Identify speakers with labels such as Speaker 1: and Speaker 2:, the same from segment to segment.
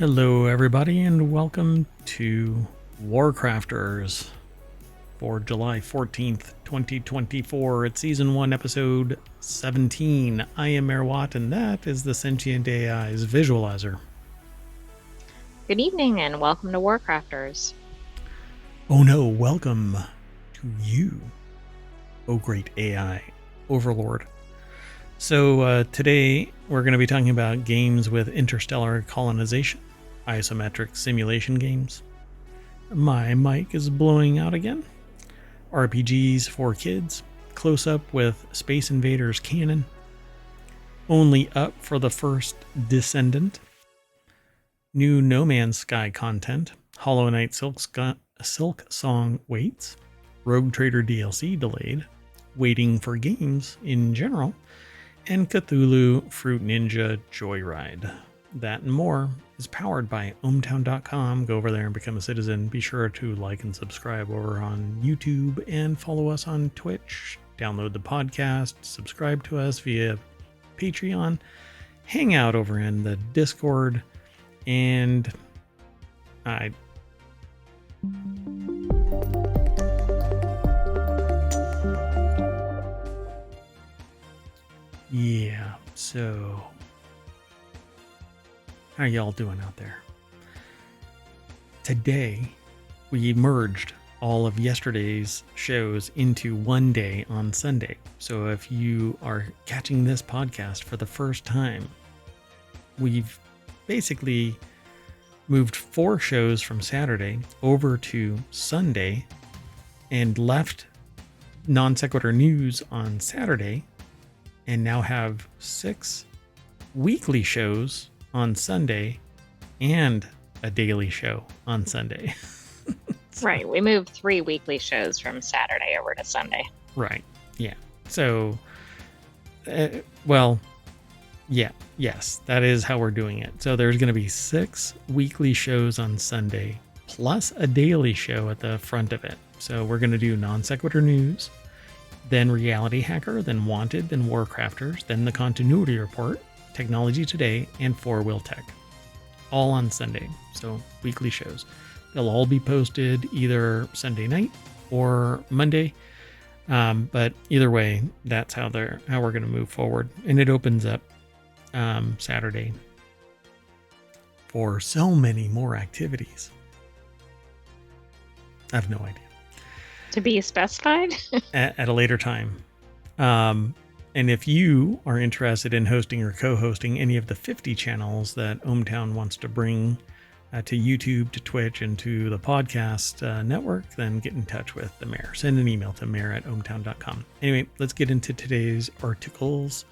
Speaker 1: Hello, everybody, and welcome to WarCrafters for July 14th, 2024. It's Season 1, Episode 17. I am Merwat, and that is the Sentient AI's visualizer.
Speaker 2: Good evening, and welcome to WarCrafters.
Speaker 1: Oh no, welcome to you, oh great AI overlord. So today we're going to be talking about games with Interstellar Colonization, isometric simulation games. My mic is blowing out again. RPGs for kids, close up with Space Invaders canon, only up for the first Descendant, new No Man's Sky content, Hollow Knight Silksong waits, Rogue Trader DLC delayed, waiting for games in general, and Cthulhu Fruit Ninja Joyride. That and more is powered by ohmTown.com. Go over there and become a citizen. Be sure to like and subscribe over on YouTube and follow us on Twitch. Download the podcast, subscribe to us via Patreon, hang out over in the Discord, and yeah, so how are y'all doing out there? Today, we merged all of yesterday's shows into one day on Sunday. So if you are catching this podcast for the first time, we've basically moved 4 shows from Saturday over to Sunday and left Non Sequitur News on Saturday, and now have 6 weekly shows on Sunday and a daily show on Sunday.
Speaker 2: Right, we moved 3 weekly shows from Saturday over to Sunday.
Speaker 1: Right, yeah. So, yes, that is how we're doing it. So there's going to be 6 weekly shows on Sunday, plus a daily show at the front of it. So we're going to do Non Sequitur News, then Reality Hacker, then Wanted, then WarCrafters, then the Continuity Report, Technology Today, and 4-Wheel Tech. All on Sunday, so weekly shows. They'll all be posted either Sunday night or Monday, but either way, that's how we're going to move forward. And it opens up Saturday for so many more activities. I have no idea.
Speaker 2: To be specified?
Speaker 1: at a later time. And if you are interested in hosting or co-hosting any of the 50 channels that ohmTown wants to bring to YouTube, to Twitch, and to the podcast network, then get in touch with the mayor. Send an email to mayor@ohmtown.com. Anyway, let's get into today's articles.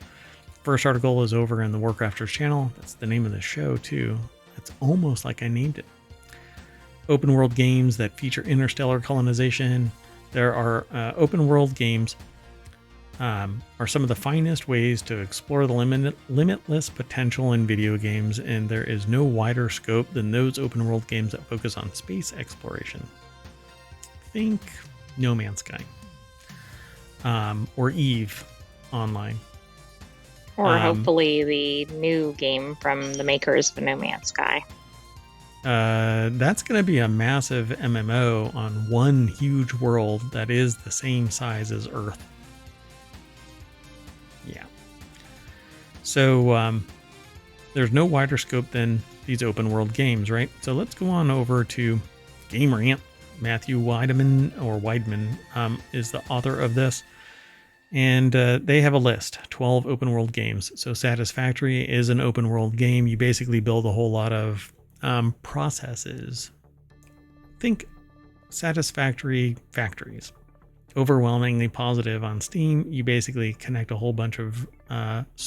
Speaker 1: First article is over in the WarCrafters channel. That's the name of the show, too. It's almost like I named it. Open world games that feature interstellar colonization. There are open world games are some of the finest ways to explore the limitless potential in video games, and there is no wider scope than those open world games that focus on space exploration. Think No Man's Sky, or EVE Online.
Speaker 2: Or hopefully the new game from the makers of No Man's Sky.
Speaker 1: That's going to be a massive MMO on one huge world that is the same size as Earth. Yeah. So there's no wider scope than these open world games, right? So let's go on over to Game Rant. Matthew Weidman is the author of this. And they have a list, 12 open world games. So Satisfactory is an open world game. You basically build a whole lot of processes. Think Satisfactory factories. Overwhelmingly positive on Steam. You basically connect a whole bunch of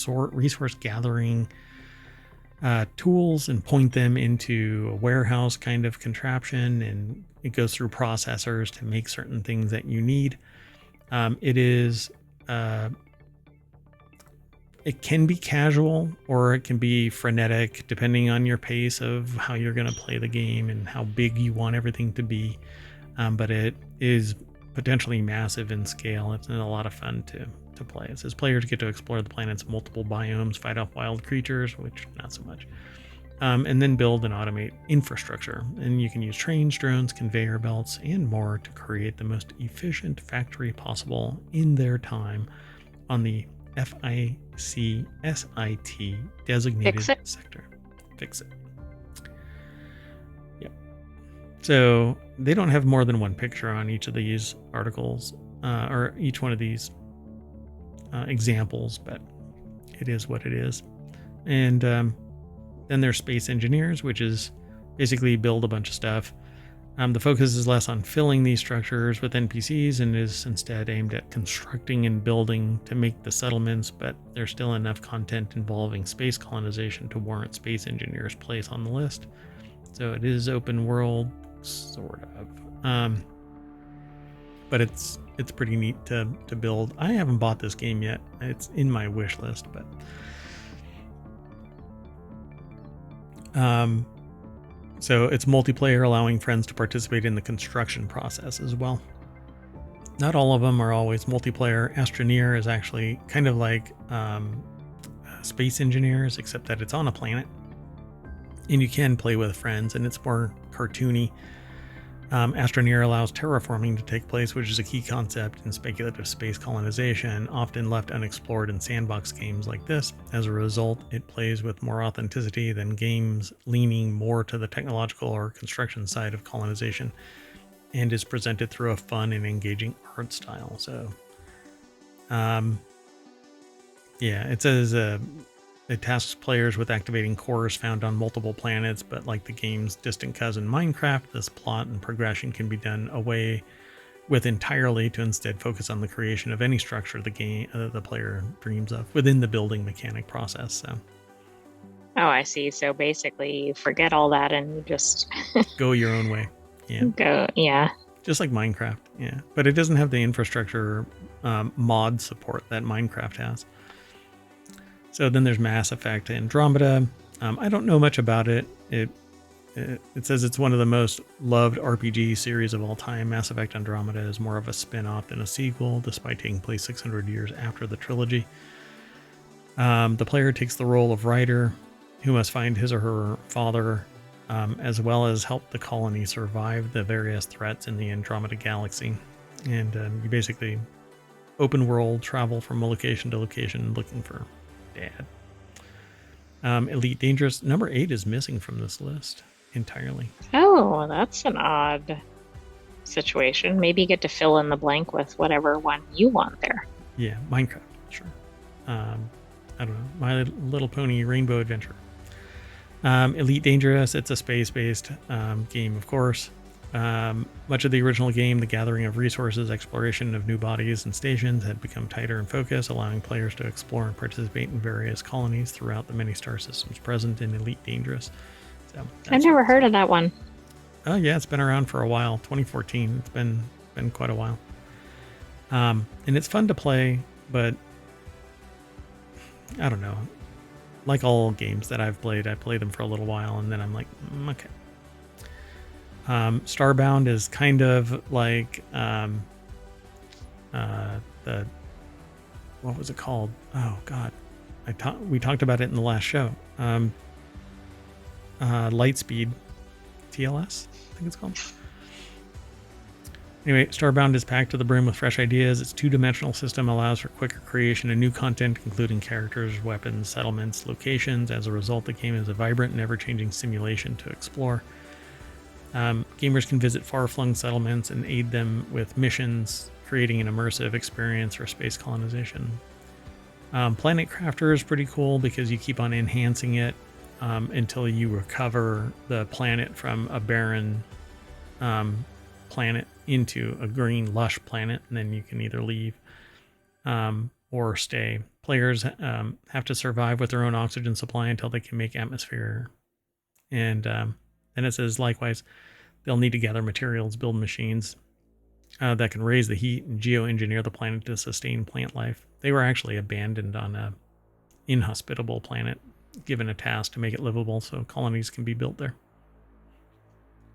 Speaker 1: resource gathering tools and point them into a warehouse kind of contraption, and it goes through processors to make certain things that you need. It can be casual or it can be frenetic depending on your pace of how you're going to play the game and how big you want everything to be. But it is potentially massive in scale. It's a lot of fun to play. It says players get to explore the planet's multiple biomes, fight off wild creatures, which not so much. and then build and automate infrastructure. And you can use trains, drones, conveyor belts, and more to create the most efficient factory possible in their time on the FICSIT designated sector. Fix it. Yep. So they don't have more than one picture on each of these articles, or each one of these examples, but it is what it is. And then there's space engineers, which is basically build a bunch of stuff. The focus is less on filling these structures with NPCs and is instead aimed at constructing and building to make the settlements, but there's still enough content involving space colonization to warrant space engineers' place on the list. So it is open world, sort of. But it's pretty neat to build. I haven't bought this game yet. It's in my wish list, but so it's multiplayer, allowing friends to participate in the construction process as well. Not all of them are always multiplayer. Astroneer is actually kind of like Space Engineers, except that it's on a planet, and you can play with friends, and it's more cartoony. Astroneer allows terraforming to take place, which is a key concept in speculative space colonization, often left unexplored in sandbox games like this. As a result, it plays with more authenticity than games leaning more to the technological or construction side of colonization, and is presented through a fun and engaging art style. So, yeah, it says it tasks players with activating cores found on multiple planets, but like the game's distant cousin Minecraft, this plot and progression can be done away with entirely to instead focus on the creation of any structure the player dreams of within the building mechanic process. So.
Speaker 2: Oh, I see. So basically, you forget all that and you just
Speaker 1: go your own way. Yeah.
Speaker 2: Yeah.
Speaker 1: Just like Minecraft. Yeah. But it doesn't have the infrastructure mod support that Minecraft has. So then there's Mass Effect Andromeda. I don't know much about it. It says it's one of the most loved RPG series of all time. Mass Effect Andromeda is more of a spin-off than a sequel, despite taking place 600 years after the trilogy. The player takes the role of Ryder, who must find his or her father, as well as help the colony survive the various threats in the Andromeda galaxy. And you basically open world travel from location to location looking for Dad. Elite Dangerous number 8 is missing from this list entirely.
Speaker 2: Oh, that's an odd situation. Maybe you get to fill in the blank with whatever one you want there.
Speaker 1: Yeah, Minecraft, sure. I don't know. My Little Pony Rainbow Adventure. Elite Dangerous, it's a space-based game, of course. Much of the original game, the gathering of resources, exploration of new bodies and stations had become tighter in focus, allowing players to explore and participate in various colonies throughout the many star systems present in Elite Dangerous. So
Speaker 2: I've never heard of that one.
Speaker 1: Oh yeah, it's been around for a while. 2014. It's been quite a while. And it's fun to play, but I don't know. Like all games that I've played, I play them for a little while and then I'm like, okay. Starbound is kind of like the what was it called? Oh God, we talked about it in the last show. Lightspeed, TLS, I think it's called. Anyway, Starbound is packed to the brim with fresh ideas. Its two-dimensional system allows for quicker creation of new content, including characters, weapons, settlements, locations. As a result, the game is a vibrant and ever-changing simulation to explore. Gamers can visit far-flung settlements and aid them with missions, creating an immersive experience for space colonization. Planet Crafter is pretty cool because you keep on enhancing it until you recover the planet from a barren planet into a green, lush planet, and then you can either leave or stay. Players have to survive with their own oxygen supply until they can make atmosphere. And then it says, likewise, they'll need to gather materials, build machines that can raise the heat and geoengineer the planet to sustain plant life. They were actually abandoned on an inhospitable planet, given a task to make it livable so colonies can be built there.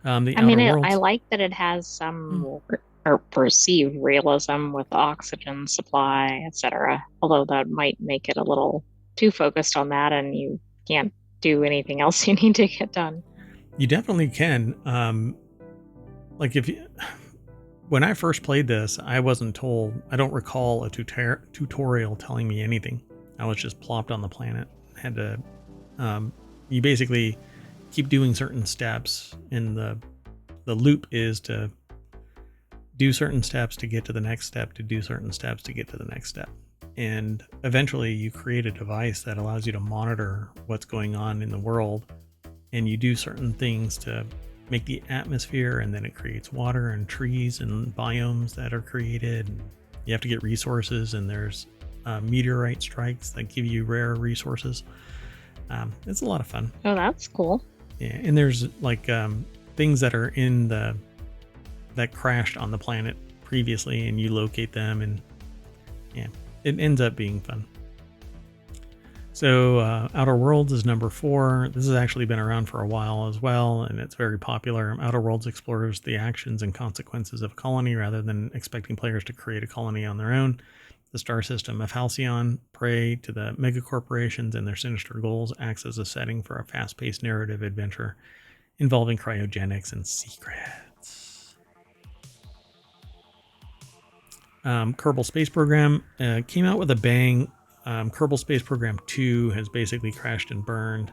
Speaker 1: I
Speaker 2: like that it has some or perceived realism with oxygen supply, etc. Although that might make it a little too focused on that and you can't do anything else you need to get done.
Speaker 1: You definitely can. Like when I first played this, I wasn't told. I don't recall a tutorial telling me anything. I was just plopped on the planet. Had to. You basically keep doing certain steps, and the loop is to do certain steps to get to the next step, to do certain steps to get to the next step. And eventually you create a device that allows you to monitor what's going on in the world, and you do certain things to make the atmosphere, and then it creates water and trees and biomes that are created. You have to get resources, and there's meteorite strikes that give you rare resources. It's a lot of fun.
Speaker 2: Oh, that's cool.
Speaker 1: Yeah, and there's like things that are in that crashed on the planet previously, and you locate them, and yeah, it ends up being fun. So Outer Worlds is number 4. This has actually been around for a while as well, and it's very popular. Outer Worlds explores the actions and consequences of a colony rather than expecting players to create a colony on their own. The star system of Halcyon, prey to the megacorporations and their sinister goals, acts as a setting for a fast-paced narrative adventure involving cryogenics and secrets. Kerbal Space Program came out with a bang. Kerbal Space Program 2 has basically crashed and burned.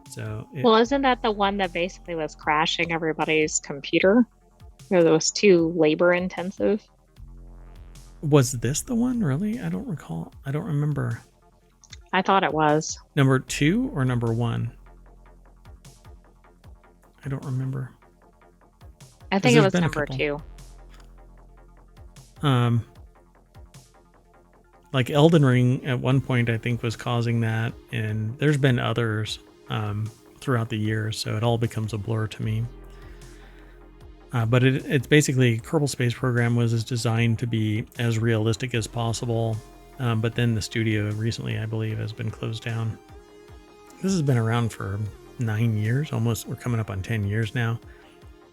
Speaker 1: So
Speaker 2: well, isn't that the one that basically was crashing everybody's computer? Or those too labor intensive?
Speaker 1: Was this the one? Really? I don't recall. I don't remember.
Speaker 2: I thought it was.
Speaker 1: Number 2 or number 1? I don't remember.
Speaker 2: I think it was number 2.
Speaker 1: Like Elden Ring at one point, I think, was causing that, and there's been others throughout the years, so it all becomes a blur to me. But it's basically Kerbal Space Program was designed to be as realistic as possible, but then the studio recently, I believe, has been closed down. This has been around for 9 years, almost. We're coming up on 10 years now.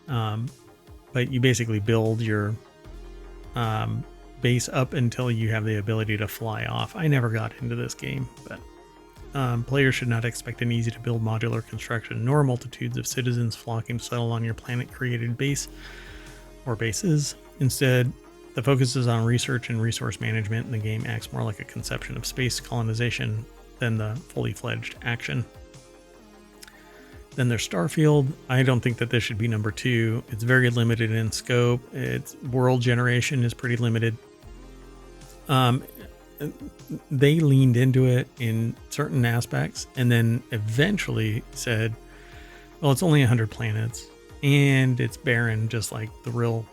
Speaker 1: But you basically build your base up until you have the ability to fly off. I never got into this game, but players should not expect an easy-to-build modular construction, nor multitudes of citizens flocking to settle on your planet-created base or bases. Instead, the focus is on research and resource management, and the game acts more like a conception of space colonization than the fully fledged action. Then there's Starfield. I don't think that this should be number 2. It's very limited in scope. Its world generation is pretty limited. They leaned into it in certain aspects and then eventually said, well, it's only 100 planets and it's barren, just like the real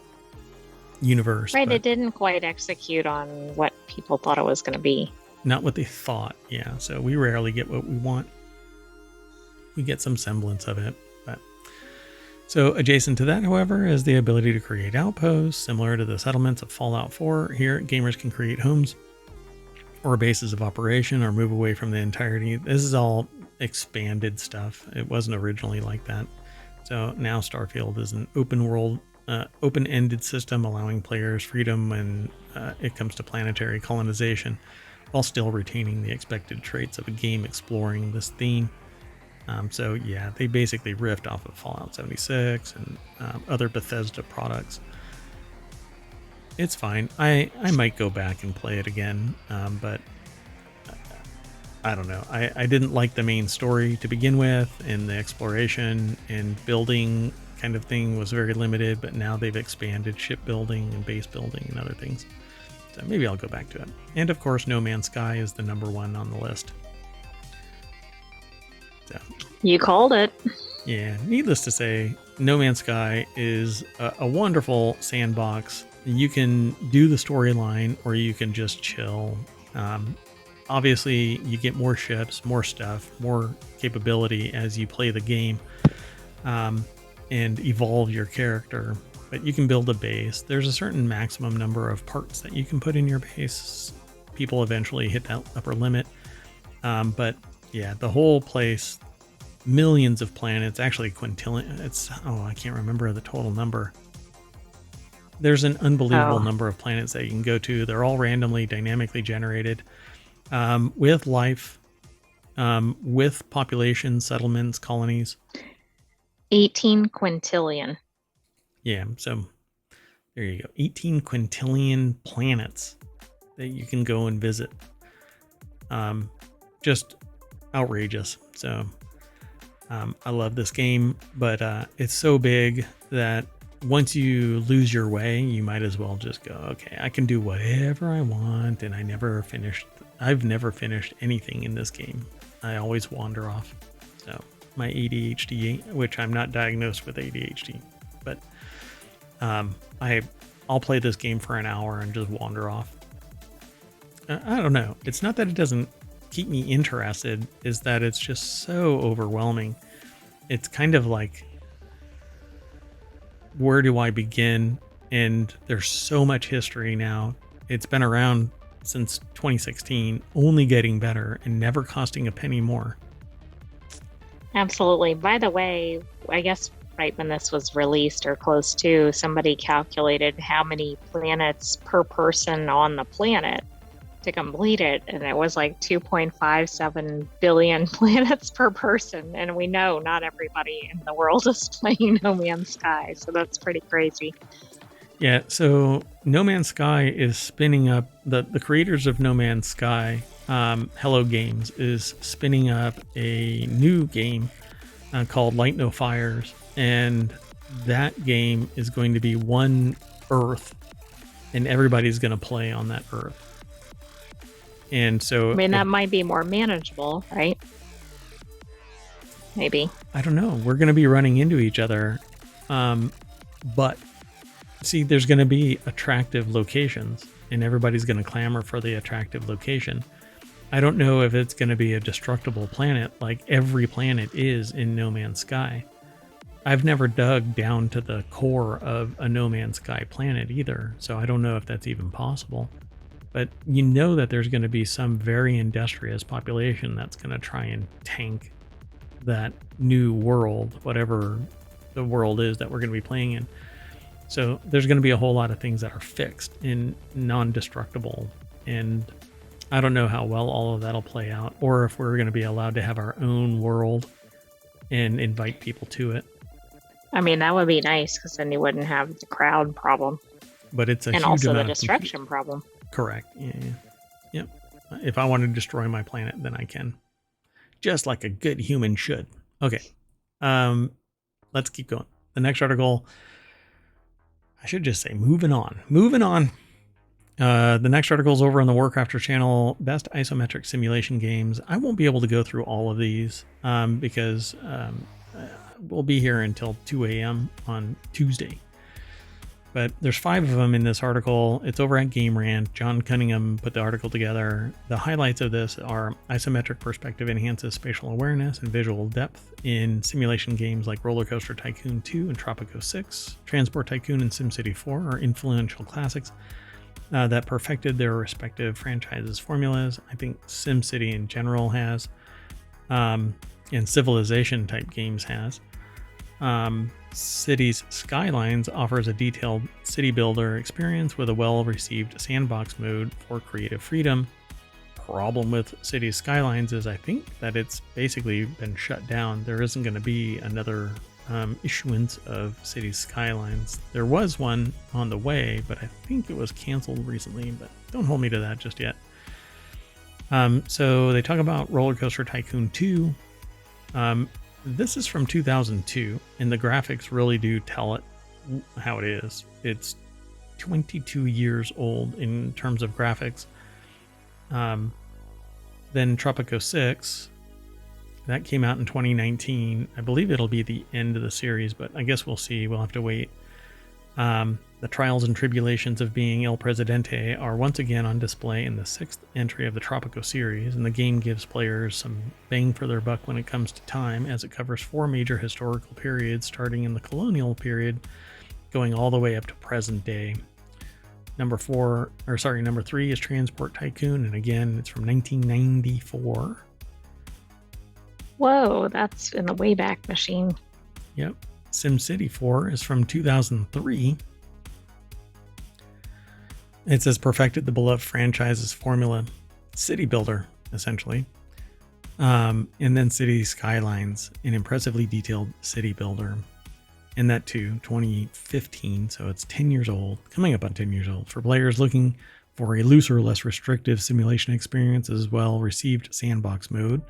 Speaker 1: universe.
Speaker 2: Right, it didn't quite execute on what people thought it was going to be.
Speaker 1: Not what they thought, yeah. So we rarely get what we want. We get some semblance of it. But so adjacent to that, however, is the ability to create outposts, similar to the settlements of Fallout 4. Here, gamers can create homes or bases of operation or move away from the entirety. This is all expanded stuff. It wasn't originally like that. So now Starfield is an open world, open-ended system allowing players freedom when it comes to planetary colonization, while still retaining the expected traits of a game exploring this theme. So yeah, they basically riffed off of Fallout 76 and other Bethesda products. It's fine. I might go back and play it again, but I don't know. I didn't like the main story to begin with, and the exploration and building kind of thing was very limited, but now they've expanded shipbuilding and base building and other things. So maybe I'll go back to it. And of course, No Man's Sky is the number 1 on the list. So,
Speaker 2: you called it.
Speaker 1: Yeah, needless to say, No Man's Sky is a wonderful sandbox. You can do the storyline or you can just chill. Obviously, you get more ships, more stuff, more capability as you play the game and evolve your character. But you can build a base. There's a certain maximum number of parts that you can put in your base. People eventually hit that upper limit. But yeah, the whole place, millions of planets, actually quintillion. I can't remember the total number. There's an unbelievable number of planets that you can go to. They're all randomly, dynamically generated with life. with population, settlements, colonies.
Speaker 2: 18 quintillion.
Speaker 1: Yeah, so there you go. 18 quintillion planets that you can go and visit. Just outrageous. So I love this game, but it's so big that once you lose your way, you might as well just go, okay, I can do whatever I want. And I've never finished anything in this game. I always wander off. So my ADHD, which I'm not diagnosed with ADHD, but I'll play this game for an hour and just wander off. I don't know. It's not that it doesn't keep me interested, is that it's just so overwhelming. It's kind of like, where do I begin? And there's so much history now. It's been around since 2016, only getting better and never costing a penny more.
Speaker 2: Absolutely. By the way, I guess right when this was released or close to, somebody calculated how many planets per person on the planet to complete it, and it was like 2.57 billion planets per person. And we know not everybody in the world is playing No Man's Sky, so that's pretty crazy.
Speaker 1: Yeah, so No Man's Sky is spinning up, the creators of No Man's Sky, Hello Games, is spinning up a new game called Light No Fires, and that game is going to be one Earth, and everybody's going to play on that Earth. And so,
Speaker 2: I mean, that might be more manageable, right? Maybe.
Speaker 1: I don't know. We're going to be running into each other. But see, there's going to be attractive locations, and everybody's going to clamor for the attractive location. I don't know if it's going to be a destructible planet like every planet is in No Man's Sky. I've never dug down to the core of a No Man's Sky planet either, so I don't know if that's even possible. But you know that there's going to be some very industrious population that's going to try and tank that new world, whatever the world is that we're going to be playing in. So there's going to be a whole lot of things that are fixed and non-destructible. And I don't know how well all of that'll play out, or if we're going to be allowed to have our own world and invite people to it.
Speaker 2: I mean, that would be nice, because then you wouldn't have the crowd problem.
Speaker 1: But it's a
Speaker 2: and
Speaker 1: huge
Speaker 2: also the
Speaker 1: amount of
Speaker 2: destruction problem.
Speaker 1: Correct. Yeah. Yep. If I want to destroy my planet, then I can. Just like a good human should. Okay. Let's keep going. The next article, I should just say moving on. The next article is over on the WarCrafters channel, Best Isometric Simulation Games. I won't be able to go through all of these because we'll be here until 2 a.m. on Tuesday. But there's 5 of them in this article. It's over at Game Rant. John Cunningham put the article together. The highlights of this are isometric perspective enhances spatial awareness and visual depth in simulation games like Roller Coaster Tycoon 2 and Tropico 6. Transport Tycoon and SimCity 4 are influential classics that perfected their respective franchises' formulas. I think SimCity in general has, and Civilization type games has. Cities Skylines offers a detailed city builder experience with a well-received sandbox mode for creative freedom. Problem with Cities Skylines is I think that it's basically been shut down. There isn't going to be another issuance of Cities Skylines. There was one on the way, but I think it was canceled recently, but don't hold me to that just yet. So they talk about Roller Coaster Tycoon 2. This is from 2002, and the graphics really do tell it how it is. It's 22 years old in terms of graphics. Then Tropico 6, that came out in 2019. I believe it'll be the end of the series, but I guess we'll see. We'll have to wait. The trials and tribulations of being El Presidente are once again on display in the 6th entry of the Tropico series, and the game gives players some bang for their buck when it comes to time, as it covers 4 major historical periods, starting in the colonial period, going all the way up to present day. Number 3 is Transport Tycoon, and again, it's from 1994.
Speaker 2: Whoa, that's in the Wayback Machine.
Speaker 1: Yep. SimCity 4 is from 2003. It says perfected the beloved franchise's formula. City builder, essentially. And then City Skylines, an impressively detailed city builder. And that too, 2015, so it's 10 years old, coming up on 10 years old. For players looking for a looser, less restrictive simulation experience, as well, received sandbox mode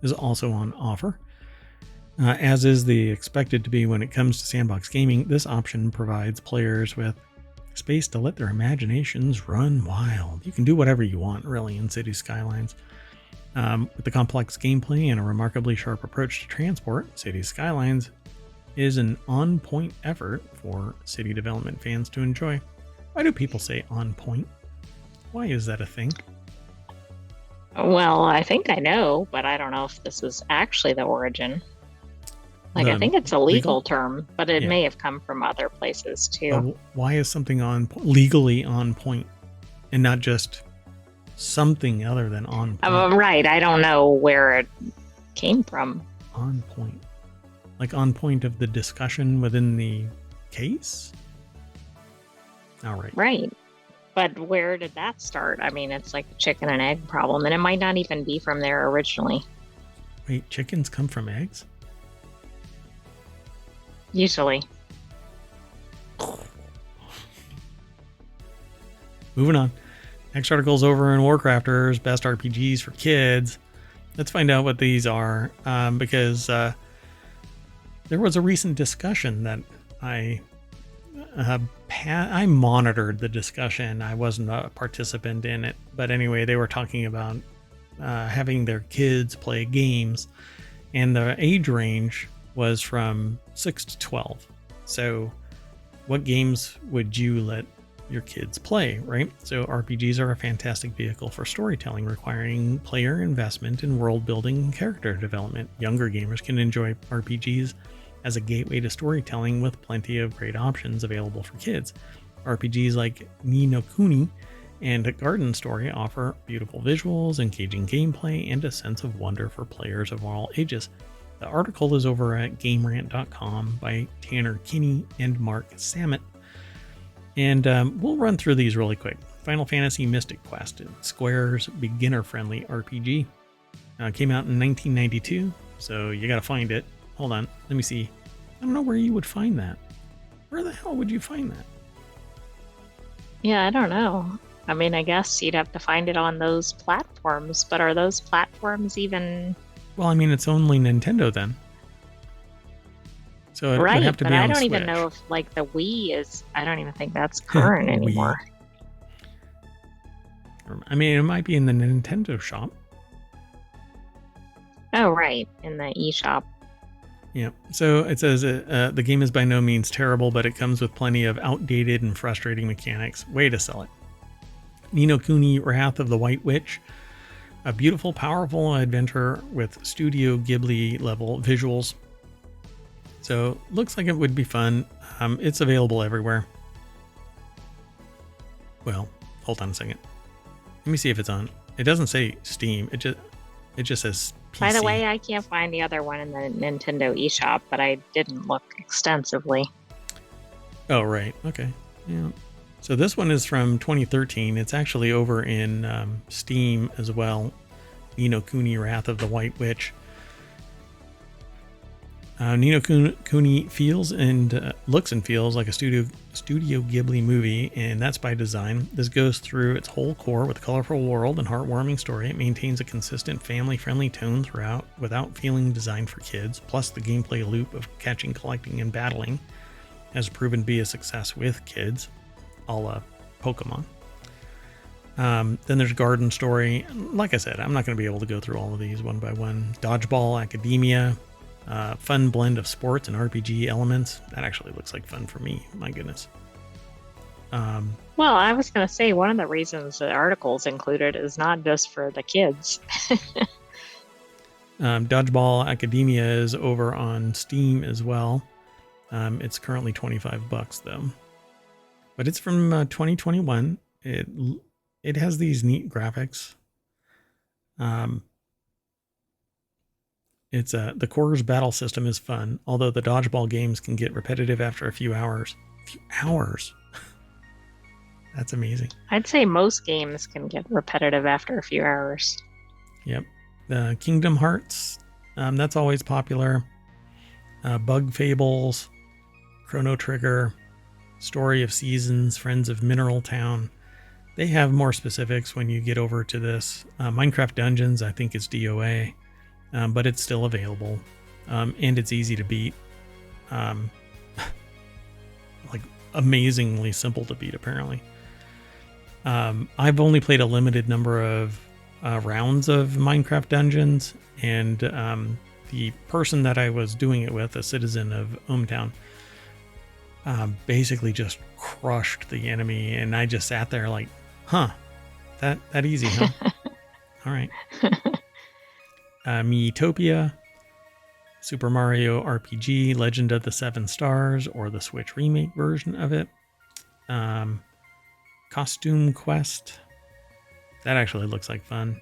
Speaker 1: is also on offer. As is the expected to be when it comes to sandbox gaming, this option provides players with space to let their imaginations run wild. You can do whatever you want, really, in City Skylines. With the complex gameplay and a remarkably sharp approach to transport, City Skylines is an on-point effort for city development fans to enjoy. Why do people say on point? Why is that a thing?
Speaker 2: Well, I think I know, but I don't know if this was actually the origin. Like, I think it's a legal term, but it may have come from other places too.
Speaker 1: Why is something legally on point and not just something other than on point?
Speaker 2: Right. I don't know where it came from.
Speaker 1: On point. Like on point of the discussion within the case? All right.
Speaker 2: Right. But where did that start? I mean, it's like a chicken and egg problem, and it might not even be from there originally.
Speaker 1: Wait, chickens come from eggs?
Speaker 2: Usually.
Speaker 1: Moving on. Next article's over in WarCrafters, best RPGs for kids. Let's find out what these are, because there was a recent discussion that I monitored the discussion. I wasn't a participant in it, but anyway, they were talking about having their kids play games, and the age range was from 6 to 12. So what games would you let your kids play, right? So RPGs are a fantastic vehicle for storytelling, requiring player investment in world building and character development. Younger gamers can enjoy RPGs as a gateway to storytelling with plenty of great options available for kids. RPGs like Ni no Kuni and Garden Story offer beautiful visuals, engaging gameplay, and a sense of wonder for players of all ages. The article is over at GameRant.com by Tanner Kinney and Mark Samet. And we'll run through these really quick. Final Fantasy Mystic Quest, Square's beginner-friendly RPG. Came out in 1992, so you gotta find it. Hold on, let me see. I don't know where you would find that. Where the hell would you find that?
Speaker 2: Yeah, I don't know. I mean, I guess you'd have to find it on those platforms, but are those platforms even...
Speaker 1: Well, I mean, it's only Nintendo then. So it would have to be on Switch. Right, but I
Speaker 2: don't even know if, like, the Wii is... I don't even think that's current anymore.
Speaker 1: I mean, it might be in the Nintendo shop.
Speaker 2: Oh, right, in the eShop.
Speaker 1: Yeah, so it says the game is by no means terrible, but it comes with plenty of outdated and frustrating mechanics. Way to sell it. Ni no Kuni Wrath of the White Witch. A beautiful, powerful adventure with Studio Ghibli level visuals. So looks like it would be fun. It's available everywhere. Well, hold on a second. Let me see if it's on. It doesn't say Steam. It just says PC.
Speaker 2: By the way, I can't find the other one in the Nintendo eShop, but I didn't look extensively.
Speaker 1: Oh, right. Okay. Yeah. So this one is from 2013. It's actually over in Steam as well. Ni no Kuni Wrath of the White Witch. Ni no Kuni feels and looks and feels like a Studio Ghibli movie, and that's by design. This goes through its whole core with a colorful world and heartwarming story. It maintains a consistent family-friendly tone throughout without feeling designed for kids. Plus, the gameplay loop of catching, collecting, and battling has proven to be a success with kids, a la Pokemon. Then there's Garden Story. Like I said, I'm not going to be able to go through all of these one by one. Dodgeball Academia. Fun blend of sports and RPG elements. That actually looks like fun for me. My goodness.
Speaker 2: Well, I was going to say one of the reasons the article's included is not just for the kids.
Speaker 1: Dodgeball Academia is over on Steam as well. It's currently $25 though. But it's from 2021. It has these neat graphics. It's the core's battle system is fun, although the dodgeball games can get repetitive after a few hours. A few hours? That's amazing.
Speaker 2: I'd say most games can get repetitive after a few hours.
Speaker 1: Yep. Kingdom Hearts, that's always popular. Bug Fables, Chrono Trigger, Story of Seasons, Friends of Mineral Town. They have more specifics when you get over to this. Minecraft Dungeons, I think, is DOA, but it's still available, and it's easy to beat. Like amazingly simple to beat, apparently. I've only played a limited number of rounds of Minecraft Dungeons, and the person that I was doing it with, a citizen of ohmTown, basically just crushed the enemy, and I just sat there like, huh, that easy, huh? All right. Miitopia, Super Mario RPG, Legend of the Seven Stars, or the Switch remake version of it. Costume Quest. That actually looks like fun.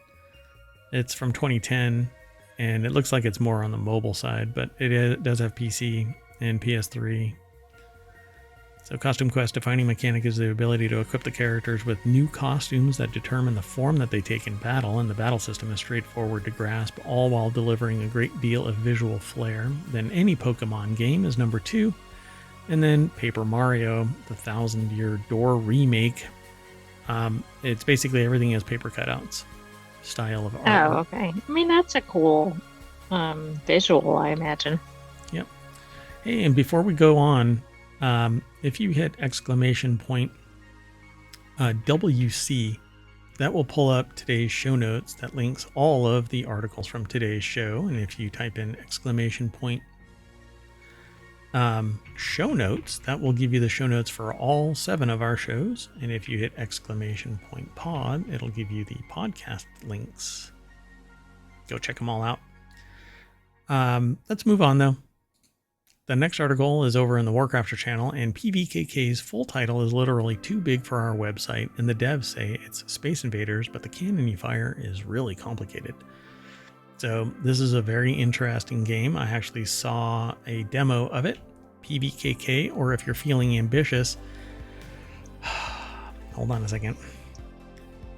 Speaker 1: It's from 2010, and it looks like it's more on the mobile side, but it does have PC and PS3. So Costume Quest defining mechanic is the ability to equip the characters with new costumes that determine the form that they take in battle, and the battle system is straightforward to grasp, all while delivering a great deal of visual flair. Then Any Pokemon Game is number 2, and then Paper Mario, the Thousand Year Door remake. It's basically everything as paper cutouts style of art.
Speaker 2: Oh, okay. I mean, that's a cool visual, I imagine.
Speaker 1: Yep. Hey, and before we go on, if you hit ! WC, that will pull up today's show notes that links all of the articles from today's show. And if you type in ! Show notes, that will give you the show notes for all 7 of our shows. And if you hit ! Pod, it'll give you the podcast links. Go check them all out. Let's move on though. The next article is over in the WarCrafters channel, and PVKK's full title is literally too big for our website, and the devs say it's Space Invaders, but the cannon you fire is really complicated. So this is a very interesting game. I actually saw a demo of it. PVKK, or if you're feeling ambitious, hold on a second.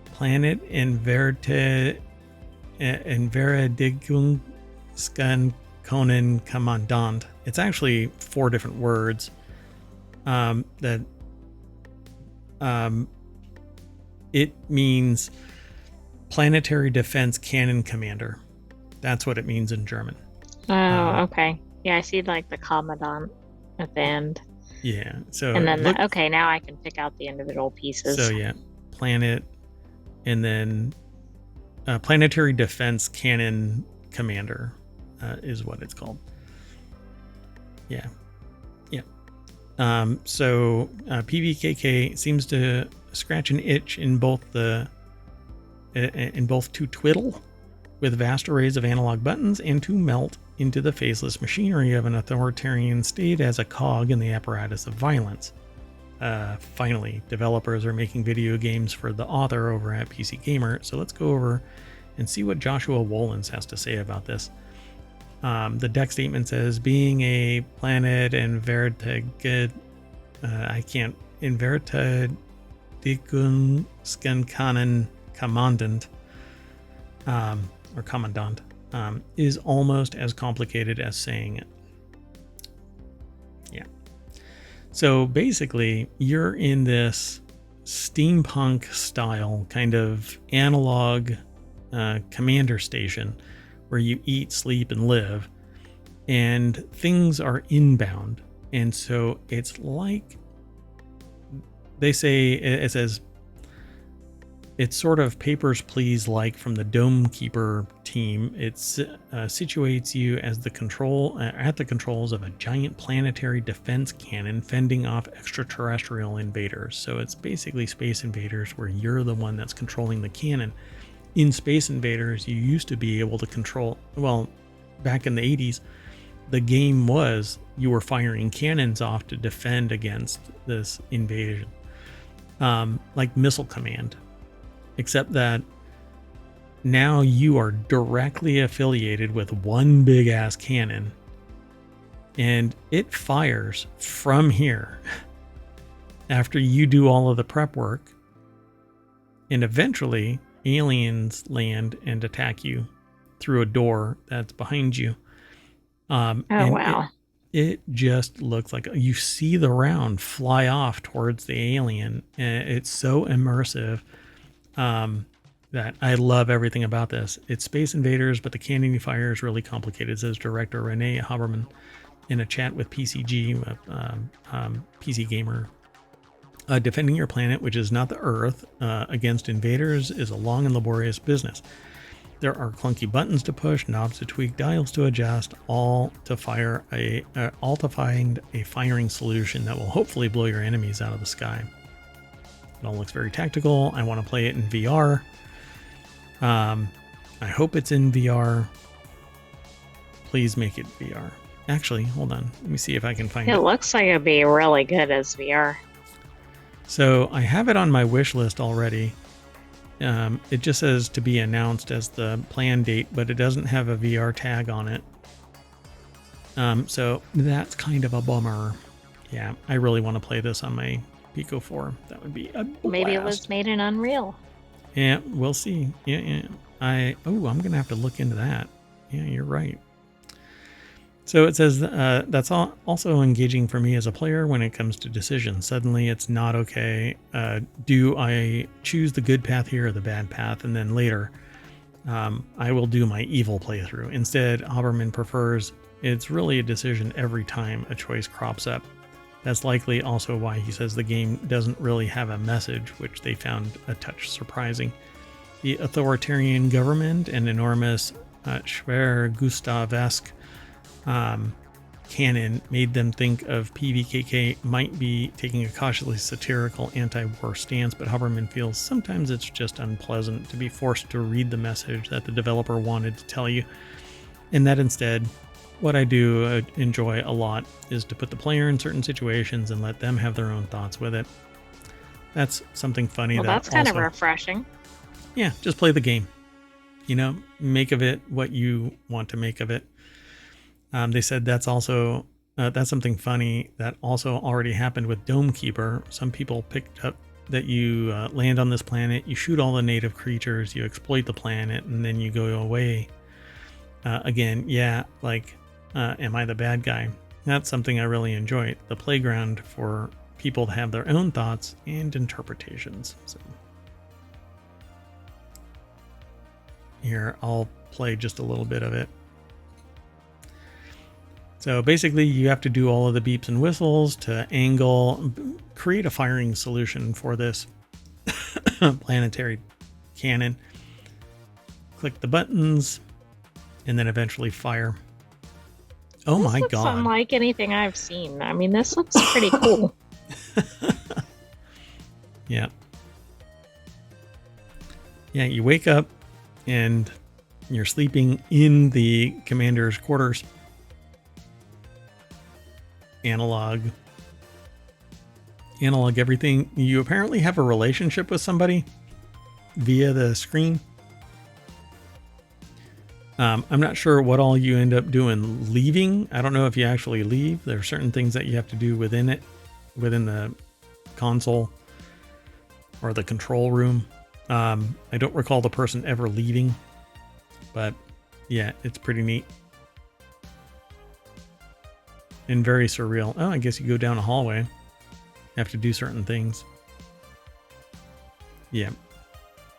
Speaker 1: Planet Invertidigungskan Konen Kommandant. It's actually 4 different words it means Planetary Defense Cannon Commander. That's what it means in German.
Speaker 2: Oh, okay. Yeah, I see like the commandant at the end.
Speaker 1: Yeah. So
Speaker 2: and then okay, now I can pick out the individual pieces.
Speaker 1: So yeah, planet, and then Planetary Defense Cannon Commander is what it's called. Yeah. So PVKK seems to scratch an itch in both to twiddle with vast arrays of analog buttons and to melt into the faceless machinery of an authoritarian state as a cog in the apparatus of violence. Finally, developers are making video games for the author over at PC Gamer, so let's go over and see what Joshua Wolins has to say about this. The deck statement says, being a planet Invertidigungskankanen Commandant, or Commandant, is almost as complicated as saying it. Yeah. So basically, you're in this steampunk style kind of analog commander station where you eat, sleep, and live, and things are inbound. And so it's like, they say, it says, it's sort of Papers, Please like from the Dome Keeper team. It situates you as the at the controls of a giant planetary defense cannon fending off extraterrestrial invaders. So it's basically Space Invaders, where you're the one that's controlling the cannon. In Space Invaders, you used to be able to control, well, back in the 80s, the game was you were firing cannons off to defend against this invasion, like Missile Command, except that now you are directly affiliated with one big ass cannon, and it fires from here after you do all of the prep work, and eventually aliens land and attack you through a door that's behind you.
Speaker 2: Oh,
Speaker 1: and
Speaker 2: wow.
Speaker 1: It just looks like you see the round fly off towards the alien. And it's so immersive that I love everything about this. It's Space Invaders, but the cannon fire is really complicated, says director Renee Haberman in a chat with PCG, PC Gamer. Defending your planet, which is not the Earth, against invaders is a long and laborious business. There are clunky buttons to push, knobs to tweak, dials to adjust, all to find a firing solution that will hopefully blow your enemies out of the sky. It all looks very tactical. I want to play it in VR. I hope it's in VR. Please make it VR. Actually, hold on. Let me see if I can find it.
Speaker 2: It looks like it'd be really good as VR.
Speaker 1: So I have it on my wish list already. It just says to be announced as the planned date, but it doesn't have a VR tag on it. So that's kind of a bummer. Yeah, I really want to play this on my Pico 4. That would be a blast.
Speaker 2: Maybe it was made in Unreal.
Speaker 1: Yeah, we'll see. Yeah. I'm going to have to look into that. Yeah, you're right. So it says that's also engaging for me as a player when it comes to decisions. Suddenly it's not okay. Do I choose the good path here or the bad path? And then later I will do my evil playthrough. Instead, Haberman prefers it's really a decision every time a choice crops up. That's likely also why he says the game doesn't really have a message, which they found a touch surprising. The authoritarian government and enormous Schwer Gustav-esque canon made them think of PVKK might be taking a cautiously satirical anti-war stance, but Haberman feels sometimes it's just unpleasant to be forced to read the message that the developer wanted to tell you, and that instead, what I do enjoy a lot is to put the player in certain situations and let them have their own thoughts with it. That's something funny.
Speaker 2: Well, that's kind of refreshing.
Speaker 1: Yeah, just play the game. Make of it what you want to make of it. They said that's something funny that also already happened with Dome Keeper. Some people picked up that you land on this planet, you shoot all the native creatures, you exploit the planet, and then you go away. Again, yeah, like, am I the bad guy? That's something I really enjoy. The playground for people to have their own thoughts and interpretations. So here, I'll play just a little bit of it. So basically you have to do all of the beeps and whistles to create a firing solution for this planetary cannon. Click the buttons and then eventually fire. Oh my God. This looks
Speaker 2: unlike anything I've seen. I mean, this looks pretty cool.
Speaker 1: Yeah. Yeah, you wake up and you're sleeping in the commander's quarters. Analog everything. You apparently have a relationship with somebody via the screen. I'm not sure what all you end up doing leaving. I don't know if you actually leave. There are certain things that you have to do within the console or the control room. I don't recall the person ever leaving, but yeah, it's pretty neat. And very surreal. Oh, I guess you go down a hallway. You have to do certain things. Yeah.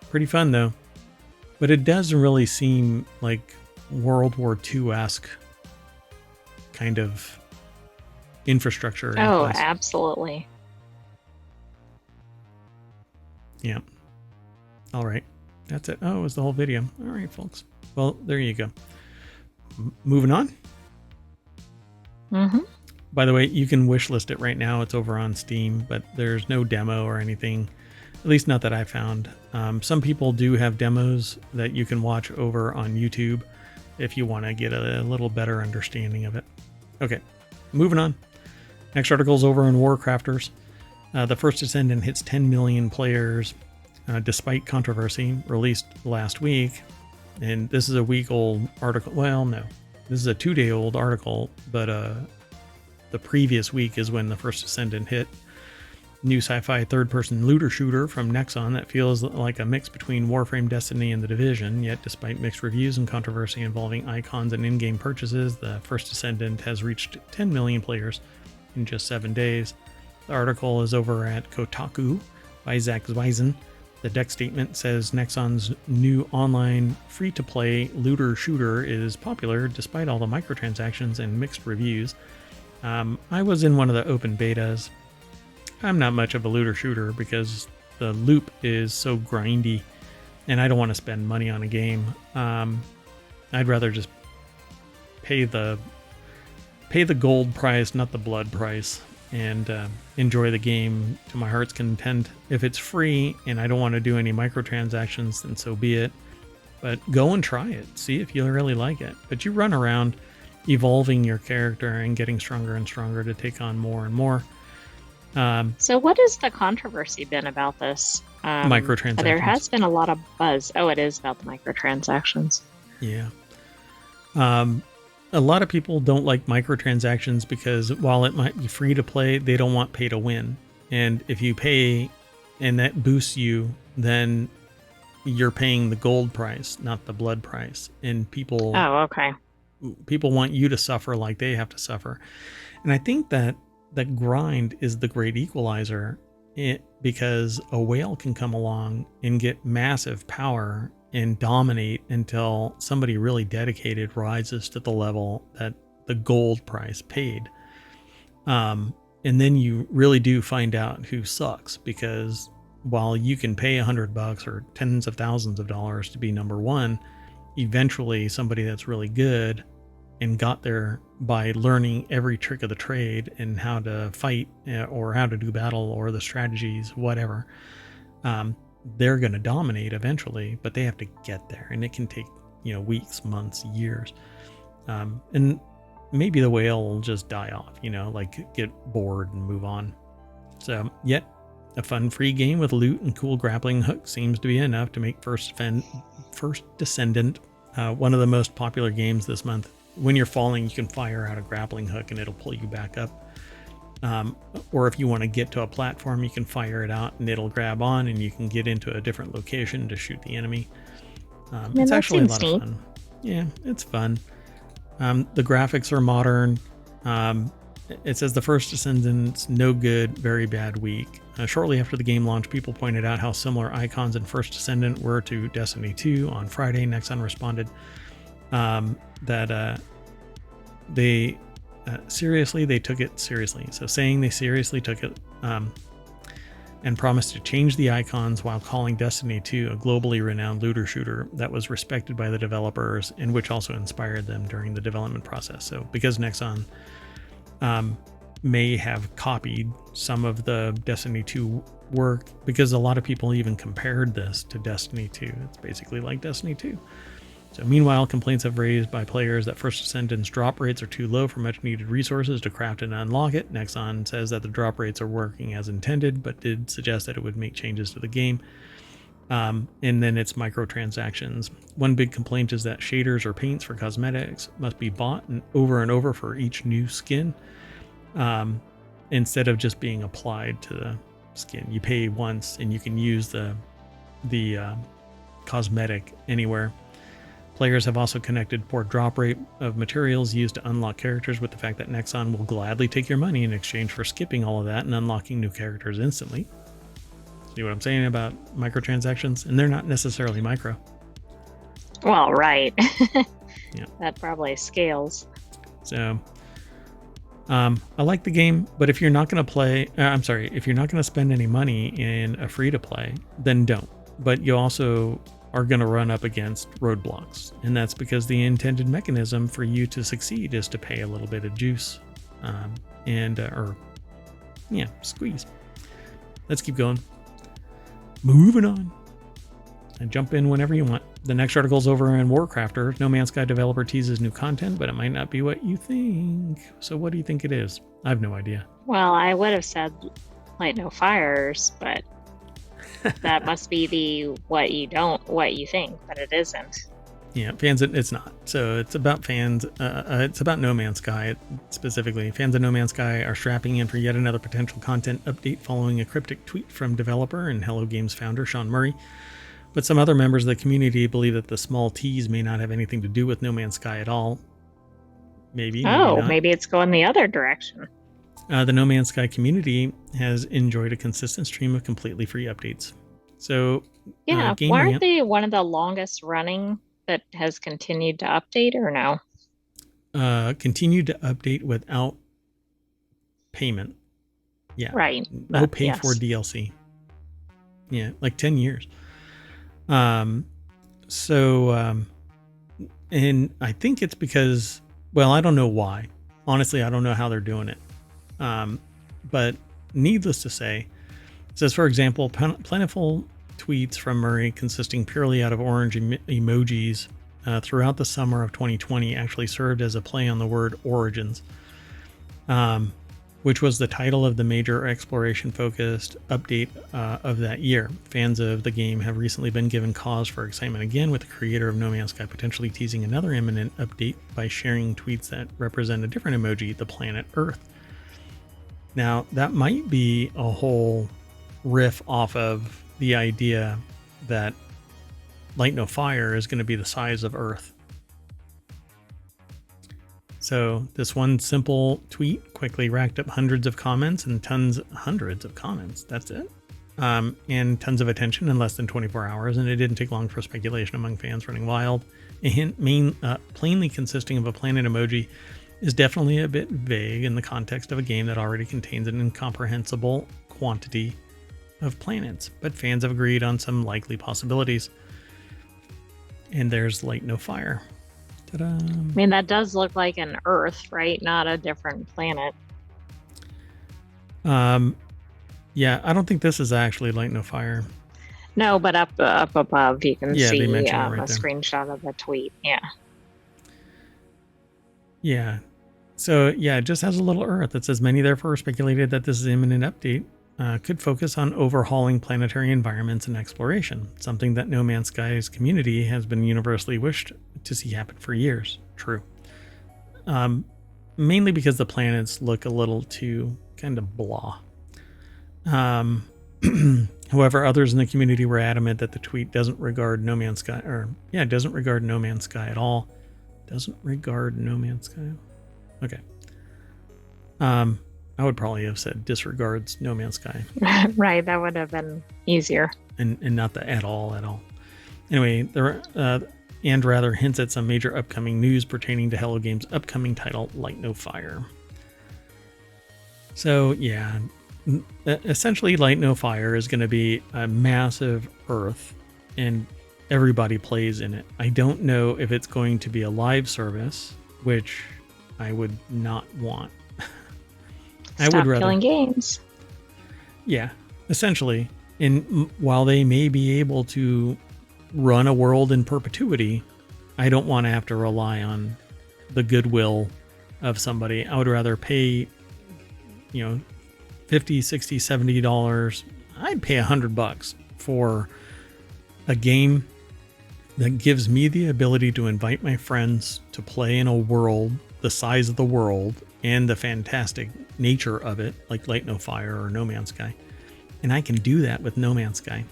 Speaker 1: Pretty fun, though. But it does really seem like World War II-esque kind of infrastructure.
Speaker 2: Oh, absolutely.
Speaker 1: Yeah. All right. That's it. Oh, it was the whole video. All right, folks. Well, there you go. Moving on.
Speaker 2: Mm-hmm.
Speaker 1: By the way, you can wishlist it right now. It's over on Steam, but there's no demo or anything, at least not that I found. Some people do have demos that you can watch over on YouTube if you want to get a little better understanding of it. Okay, moving on. Next article is over in WarCrafters. The first Descendant hits 10 million players despite controversy, released last week. And this is a week-old article. Well, no. This is a 2-day-old article, but the previous week is when the first Descendant hit. new sci-fi third-person looter shooter from Nexon that feels like a mix between Warframe, Destiny, and The Division. Yet, despite mixed reviews and controversy involving icons and in-game purchases, the first Descendant has reached 10 million players in just 7 days. The article is over at Kotaku by Zach Zweisen. The deck statement says Nexon's new online free-to-play looter shooter is popular despite all the microtransactions and mixed reviews. I was in one of the open betas. I'm not much of a looter shooter because the loop is so grindy and I don't want to spend money on a game. I'd rather just pay the gold price, not the blood price, and enjoy the game to my heart's content. If it's free and I don't want to do any microtransactions, then so be it. But go and try it. See if you really like it. But you run around evolving your character and getting stronger and stronger to take on more and more.
Speaker 2: So what has the controversy been about this?
Speaker 1: Microtransactions.
Speaker 2: There has been a lot of buzz. Oh, it is about the microtransactions.
Speaker 1: Yeah. A lot of people don't like microtransactions because while it might be free to play, they don't want pay to win. And if you pay and that boosts you, then you're paying the gold price, not the blood price. And people want you to suffer like they have to suffer. And I think that the grind is the great equalizer, because a whale can come along and get massive power and dominate until somebody really dedicated rises to the level that the gold price paid. And then you really do find out who sucks, because while you can pay $100 or tens of thousands of dollars to be number one, eventually somebody that's really good and got there by learning every trick of the trade and how to fight or how to do battle or the strategies, whatever, they're going to dominate eventually, but they have to get there, and it can take, weeks, months, years. And maybe the whale will just die off, like get bored and move on. So, yet a fun free game with loot and cool grappling hook seems to be enough to make First Descendant one of the most popular games this month. When you're falling, you can fire out a grappling hook and it'll pull you back up. Or if you want to get to a platform, you can fire it out and it'll grab on and you can get into a different location to shoot the enemy. It's actually a lot of fun. Yeah, it's fun. The graphics are modern. It says the first Descendant's no good, very bad week. Shortly after the game launch, people pointed out how similar icons in First Descendant were to Destiny 2. On Friday, Nexon responded that they took it seriously. So saying they seriously took it and promised to change the icons while calling Destiny 2 a globally renowned looter shooter that was respected by the developers and which also inspired them during the development process. So because Nexon may have copied some of the Destiny 2 work, because a lot of people even compared this to Destiny 2. It's basically like Destiny 2. So meanwhile, complaints have raised by players that First Descendant's drop rates are too low for much needed resources to craft and unlock it. Nexon says that the drop rates are working as intended, but did suggest that it would make changes to the game. And then it's microtransactions. One big complaint is that shaders or paints for cosmetics must be bought and over for each new skin, instead of just being applied to the skin. You pay once and you can use the cosmetic anywhere. Players have also connected poor drop rate of materials used to unlock characters with the fact that Nexon will gladly take your money in exchange for skipping all of that and unlocking new characters instantly. See what I'm saying about microtransactions? And they're not necessarily micro.
Speaker 2: Well, right.
Speaker 1: Yeah.
Speaker 2: That probably scales.
Speaker 1: So, I like the game, but if you're not going to if you're not going to spend any money in a free-to-play, then don't. But you also are going to run up against roadblocks, and that's because the intended mechanism for you to succeed is to pay a little bit of juice, squeeze. Let's keep going. Moving on. And jump in whenever you want. The next article's over in WarCrafters. No Man's Sky developer teases new content, but it might not be what you think. So what do you think it is? I have no idea.
Speaker 2: Well, I would have said Light No Fires, but that must be the what you think, but it isn't.
Speaker 1: Yeah, fans. It's not. So it's about fans. It's about No Man's Sky specifically. Fans of No Man's Sky are strapping in for yet another potential content update following a cryptic tweet from developer and Hello Games founder Sean Murray. But some other members of the community believe that the small tease may not have anything to do with No Man's Sky at all. Maybe not.
Speaker 2: Maybe it's going the other direction.
Speaker 1: The No Man's Sky community has enjoyed a consistent stream of completely free updates. So,
Speaker 2: yeah, why aren't they one of the longest running that has continued to update, or no?
Speaker 1: Continued to update without payment. Yeah.
Speaker 2: Right.
Speaker 1: No pay for DLC. Yeah, like 10 years. And I think it's because, well, I don't know why. Honestly, I don't know how they're doing it. But needless to say, it says, for example, plentiful tweets from Murray consisting purely out of orange emojis throughout the summer of 2020 actually served as a play on the word origins, which was the title of the major exploration-focused update of that year. Fans of the game have recently been given cause for excitement again, with the creator of No Man's Sky potentially teasing another imminent update by sharing tweets that represent a different emoji, the planet Earth. Now, that might be a whole riff off of the idea that Light No Fire is going to be the size of Earth. So this one simple tweet quickly racked up hundreds of comments and hundreds of comments. That's it. And tons of attention in less than 24 hours. And it didn't take long for speculation among fans running wild. A hint plainly consisting of a planet emoji is definitely a bit vague in the context of a game that already contains an incomprehensible quantity of planets, but fans have agreed on some likely possibilities. And there's Light No Fire. Ta-da.
Speaker 2: I mean, that does look like an Earth, right? Not a different planet.
Speaker 1: Yeah, I don't think this is actually Light No Fire.
Speaker 2: No, but up above you can see
Speaker 1: a
Speaker 2: right screenshot of the tweet. Yeah.
Speaker 1: Yeah. So, yeah, it just has a little Earth. It says many therefore speculated that this is an imminent update. Could focus on overhauling planetary environments and exploration, something that No Man's Sky's community has been universally wished to see happen for years. True. Mainly because the planets look a little too kind of blah. However, others in the community were adamant that the tweet doesn't regard No Man's Sky, doesn't regard No Man's Sky at all. Doesn't regard No Man's Sky. Okay. I would probably have said disregards No Man's Sky.
Speaker 2: Right, that would have been easier.
Speaker 1: And not the at all. Anyway, and rather hints at some major upcoming news pertaining to Hello Games' upcoming title, Light No Fire. So, yeah, essentially Light No Fire is going to be a massive Earth, and everybody plays in it. I don't know if it's going to be a live service, which I would not want.
Speaker 2: I would rather killing games.
Speaker 1: Yeah, essentially. And while they may be able to run a world in perpetuity, I don't want to have to rely on the goodwill of somebody. I would rather pay, $50, $60, $70. I'd pay $100 for a game that gives me the ability to invite my friends to play in a world the size of the world and the fantastic nature of it, like Light No Fire or No Man's Sky. And I can do that with No Man's Sky.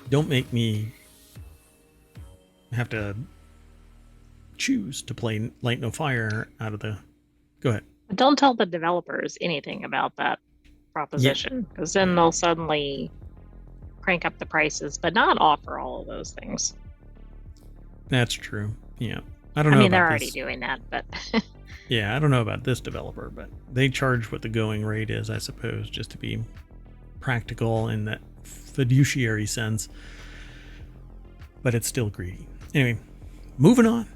Speaker 1: Don't make me have to choose to play Light No Fire out of the... Go ahead.
Speaker 2: Don't tell the developers anything about that proposition, because then they'll suddenly crank up the prices, but not offer all of those things.
Speaker 1: That's true. Yeah. I don't know.
Speaker 2: I mean, they're already doing that, but...
Speaker 1: Yeah, I don't know about this developer, but they charge what the going rate is, I suppose, just to be practical in that fiduciary sense. But it's still greedy. Anyway, moving on.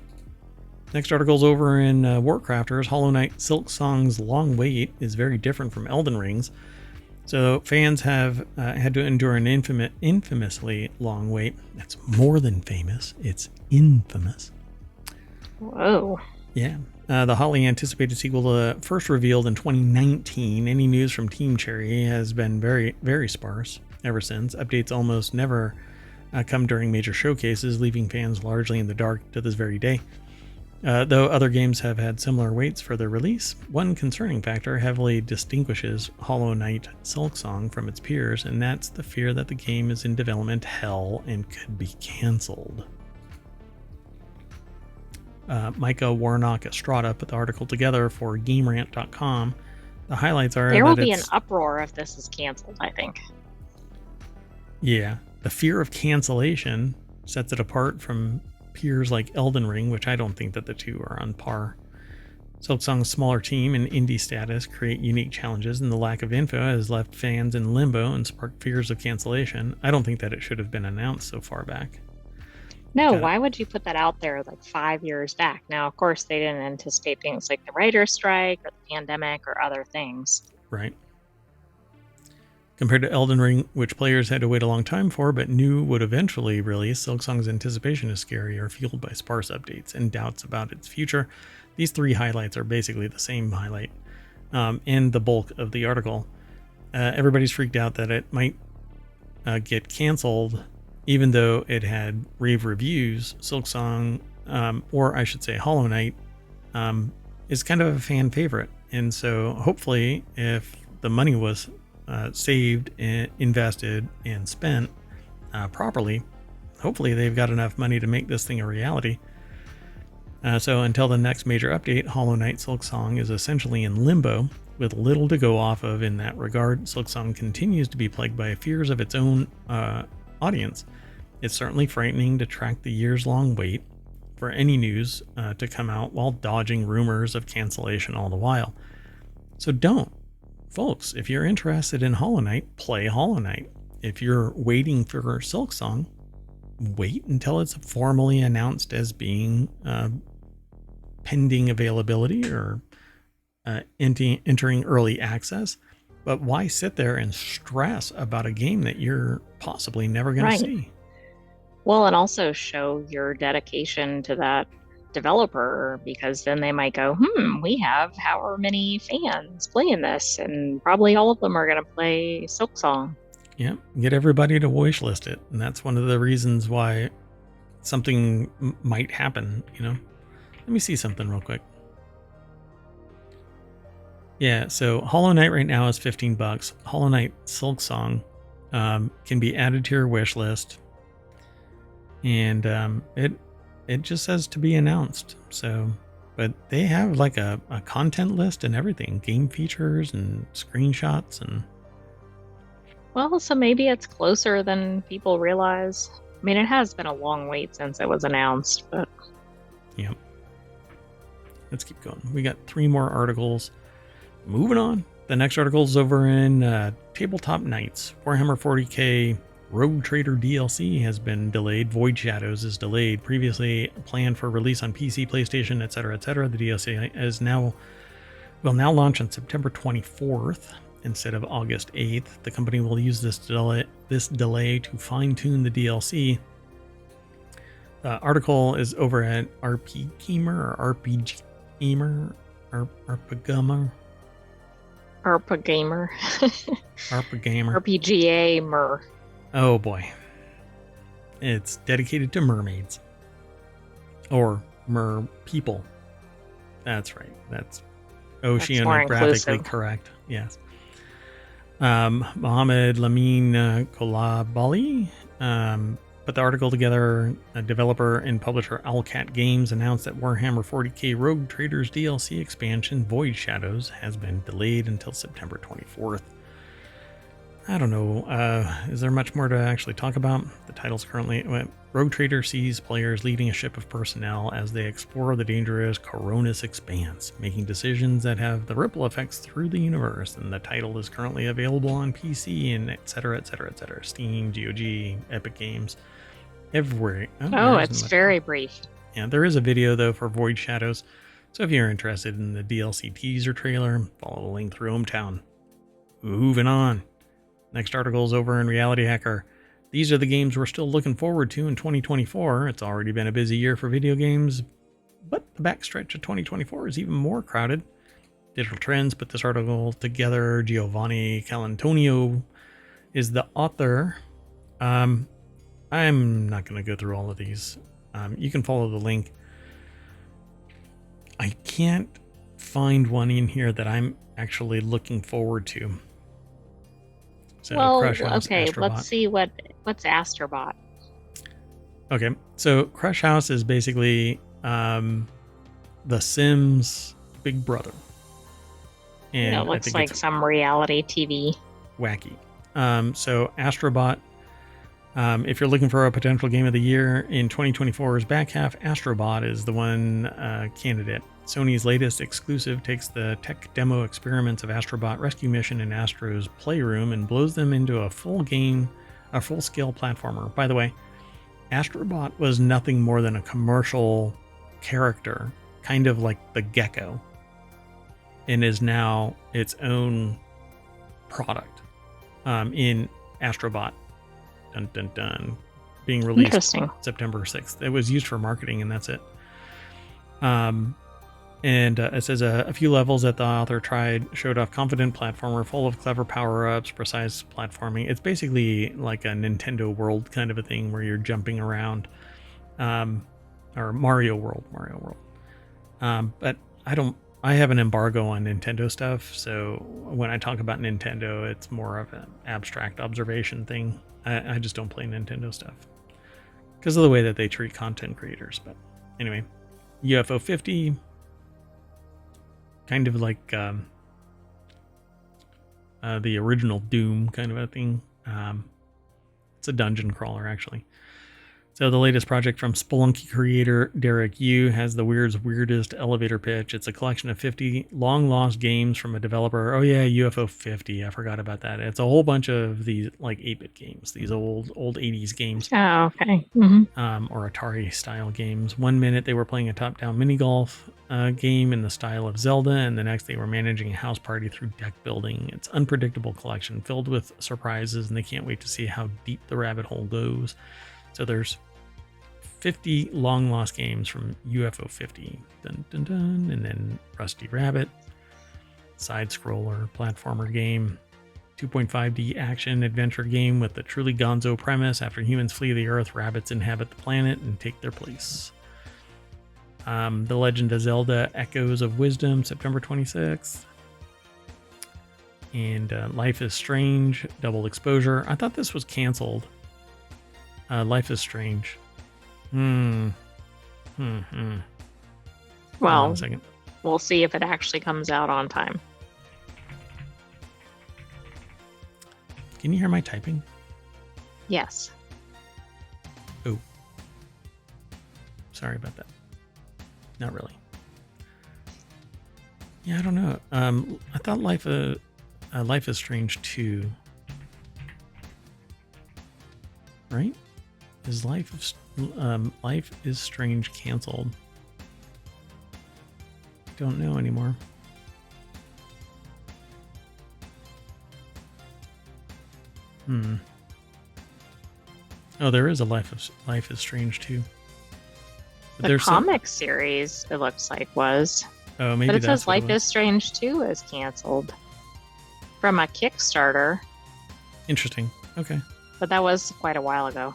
Speaker 1: Next article's over in WarCrafters. Hollow Knight Silksong's long wait is very different from Elden Ring's. So fans have had to endure an infamously long wait. That's more than famous. It's infamous.
Speaker 2: Whoa.
Speaker 1: Yeah. The hotly anticipated sequel first revealed in 2019. Any news from Team Cherry has been very, very sparse ever since. Updates almost never come during major showcases, leaving fans largely in the dark to this very day. Though other games have had similar waits for their release, one concerning factor heavily distinguishes Hollow Knight Silksong from its peers, and that's the fear that the game is in development hell and could be cancelled. Micah Warnock Estrada put the article together for GameRant.com. The highlights are
Speaker 2: there will be an uproar if this is canceled, I think.
Speaker 1: Yeah, the fear of cancellation sets it apart from peers like Elden Ring, which I don't think that the two are on par. Silksong's smaller team and indie status create unique challenges, and the lack of info has left fans in limbo and sparked fears of cancellation. I don't think that it should have been announced so far back.
Speaker 2: No, why would you put that out there like 5 years back? Now, of course, they didn't anticipate things like the writer's strike or the pandemic or other things.
Speaker 1: Right. Compared to Elden Ring, which players had to wait a long time for, but knew would eventually release, Silksong's anticipation is scary or fueled by sparse updates and doubts about its future. These three highlights are basically the same highlight in the bulk of the article. Everybody's freaked out that it might get canceled, even though it had rave reviews. Silksong, or I should say Hollow Knight, is kind of a fan favorite. And so hopefully if the money was saved, and invested, and spent properly, hopefully they've got enough money to make this thing a reality. So until the next major update, Hollow Knight Silksong is essentially in limbo, with little to go off of in that regard. Silksong continues to be plagued by fears of its own audience. It's certainly frightening to track the years-long wait for any news to come out while dodging rumors of cancellation all the while. So don't. Folks, if you're interested in Hollow Knight, play Hollow Knight. If you're waiting for Silksong, wait until it's formally announced as being pending availability or entering early access. But why sit there and stress about a game that you're possibly never going to see?
Speaker 2: Well, and also show your dedication to that developer, because then they might go, we have however many fans playing this, and probably all of them are going to play Silksong.
Speaker 1: Yeah, get everybody to wishlist it, and that's one of the reasons why something might happen, Let me see something real quick. Yeah, so Hollow Knight right now is $15. Hollow Knight Silksong can be added to your wish list, and it just says to be announced. So, but they have like a content list and everything, game features and screenshots and.
Speaker 2: Well, so maybe it's closer than people realize. I mean, it has been a long wait since it was announced, but.
Speaker 1: Yep. Let's keep going. We got 3 more articles. Moving on. The next article is over in Tabletop Nights. Warhammer 40k Rogue Trader DLC has been delayed. Void Shadows is delayed. Previously planned for release on PC, PlayStation, etc., etc. The DLC will now launch on September 24th instead of August 8th. The company will use this delay to fine-tune the DLC. The article is over at RP Gamer or RPG Gamer or ARPAGamer.
Speaker 2: ARPAGamer.
Speaker 1: ARPAGamer.
Speaker 2: RPGamer.
Speaker 1: Oh boy. It's dedicated to mermaids. Or mer people. That's right. That's oceanographically correct. Yes. Mohammed Lamin Kolabali put the article together. A developer and publisher Owlcat Games announced that Warhammer 40k Rogue Traders DLC expansion Void Shadows has been delayed until September 24th. I don't know. Is there much more to actually talk about? The title's currently... Rogue Trader sees players leading a ship of personnel as they explore the dangerous Coronis Expanse, making decisions that have the ripple effects through the universe. And the title is currently available on PC and etc., etc., etc. Steam, GOG, Epic Games, everywhere.
Speaker 2: Oh, it's very brief.
Speaker 1: Yeah, there is a video, though, for Void Shadows. So if you're interested in the DLC teaser trailer, follow the link through ohmTown. Moving on. Next article is over in Reality Hacker. These are the games we're still looking forward to in 2024. It's already been a busy year for video games, but the backstretch of 2024 is even more crowded. Digital Trends put this article together. Giovanni Calantonio is the author. I'm not going to go through all of these. You can follow the link. I can't find one in here that I'm actually looking forward to. So
Speaker 2: Well,
Speaker 1: Crush House,
Speaker 2: okay,
Speaker 1: Astrobot.
Speaker 2: let's see what's Astrobot.
Speaker 1: Okay, so Crush House is basically The Sims Big Brother. And
Speaker 2: It looks like some reality TV.
Speaker 1: Wacky. So Astrobot, if you're looking for a potential game of the year in 2024's back half, Astrobot is the one candidate. Sony's latest exclusive takes the tech demo experiments of Astrobot Rescue Mission and Astro's Playroom and blows them into a full-scale platformer. By the way, Astrobot was nothing more than a commercial character, kind of like the Gecko, and is now its own product in Astrobot. Dun, dun, dun. Being released September 6th. It was used for marketing, and that's it. And it says a few levels that the author showed off confident platformer full of clever power-ups, precise platforming. It's basically like a Nintendo World kind of a thing where you're jumping around, or Mario World. But I have an embargo on Nintendo stuff, so when I talk about Nintendo, it's more of an abstract observation thing. I just don't play Nintendo stuff because of the way that they treat content creators. But anyway, UFO 50. Kind of like the original Doom kind of a thing. It's a dungeon crawler, actually. So the latest project from Spelunky creator Derek Yu has the weirdest elevator pitch. It's a collection of 50 long-lost games from a developer. Oh yeah, UFO 50. I forgot about that. It's a whole bunch of these like 8-bit games, these old 80s games.
Speaker 2: Oh, okay. Mm-hmm.
Speaker 1: Or Atari-style games. 1 minute they were playing a top-down mini-golf game in the style of Zelda, and the next they were managing a house party through deck building. It's an unpredictable collection filled with surprises, and they can't wait to see how deep the rabbit hole goes. So there's 50 long lost games from UFO 50. Dun, dun, dun. And then Rusty Rabbit, side scroller platformer game, 2.5D action adventure game with a truly gonzo premise. After humans flee the Earth, rabbits inhabit the planet and take their place. The Legend of Zelda Echoes of Wisdom, September 26th. And Life is Strange, Double Exposure. I thought this was canceled. Life is Strange. Well,
Speaker 2: Well, we'll see if it actually comes out on time.
Speaker 1: Can you hear my typing?
Speaker 2: Yes.
Speaker 1: Oh. Sorry about that. Not really. Yeah, I don't know. I thought Life is Strange 2. Right? Is Life is Strange canceled? I don't know anymore. Oh, there is a Life is Strange 2. But
Speaker 2: the comic series, it looks like, was.
Speaker 1: Oh, maybe
Speaker 2: but it
Speaker 1: that's
Speaker 2: says Life is Strange 2 is canceled from a Kickstarter.
Speaker 1: Interesting. Okay.
Speaker 2: But that was quite a while ago.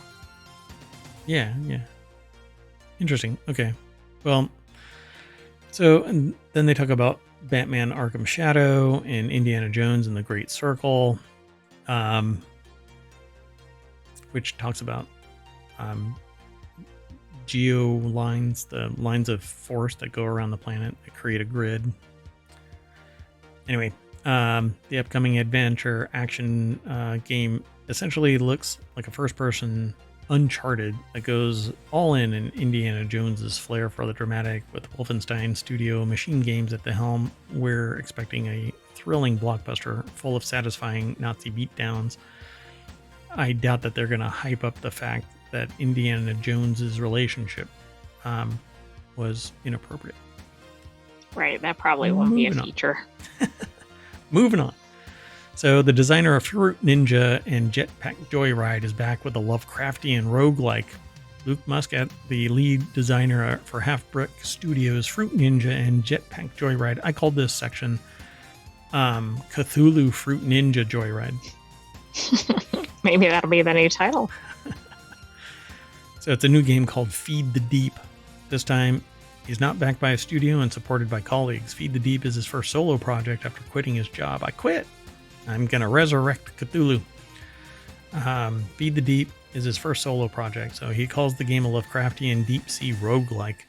Speaker 1: Yeah. Interesting. Okay. Well, so and then they talk about Batman Arkham Shadow and Indiana Jones and the Great Circle, which talks about geo lines, the lines of force that go around the planet that create a grid. Anyway, the upcoming adventure action game essentially looks like a first-person Uncharted that goes all in Indiana Jones's flair for the dramatic. With Wolfenstein Studio Machine Games at the helm, we're expecting a thrilling blockbuster full of satisfying Nazi beatdowns. I doubt that they're going to hype up the fact that Indiana Jones's relationship was inappropriate.
Speaker 2: Right, that probably won't be a feature.
Speaker 1: Moving on. So the designer of Fruit Ninja and Jetpack Joyride is back with a Lovecraftian roguelike. Luke Muscat, the lead designer for Half Brick Studios' Fruit Ninja and Jetpack Joyride. I called this section Cthulhu Fruit Ninja Joyride.
Speaker 2: Maybe that'll be the new title.
Speaker 1: So it's a new game called Feed the Deep. This time, he's not backed by a studio and supported by colleagues. Feed the Deep is his first solo project after quitting his job. I quit. I'm going to resurrect Cthulhu. Feed the Deep is his first solo project, so he calls the game a Lovecraftian deep-sea roguelike